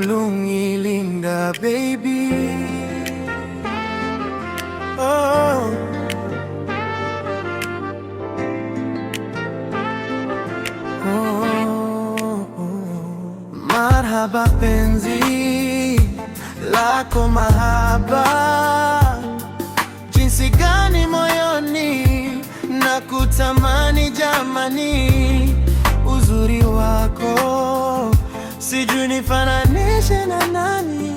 mulungi linda baby. Oh. Marhaba penzi lako mahaba, jinsi gani moyoni na kutamani jamani, uzuri wako sijui nifananishe na nani.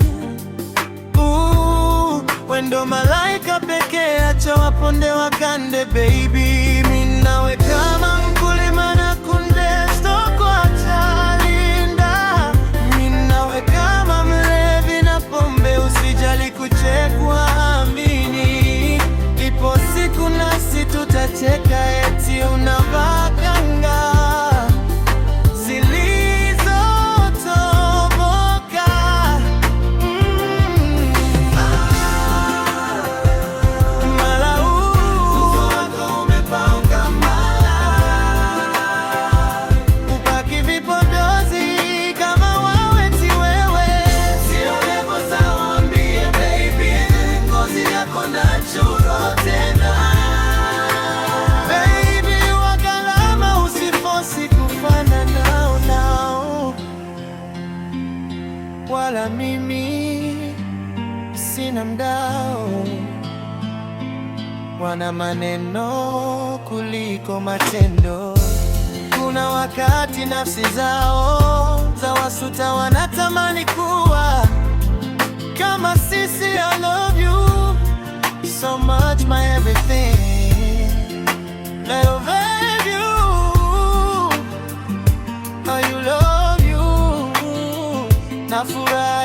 Wendo malaika pekee, acha waponde wakande baby. Mimi nawe kama mkulima na kunde, sitokuacha linda. Mimi nawe kama mlevi na pombe, usijali kuchekwa, amini. Ipo siku nasi tutacheka, eti unavaa kanga wala mimi sina mdao, wana maneno kuliko matendo. Kuna wakati nafsi zao za wasuta, wanatamani kuwa kama sisi. I love you so much my everything, I love you, oh you love you, na furaha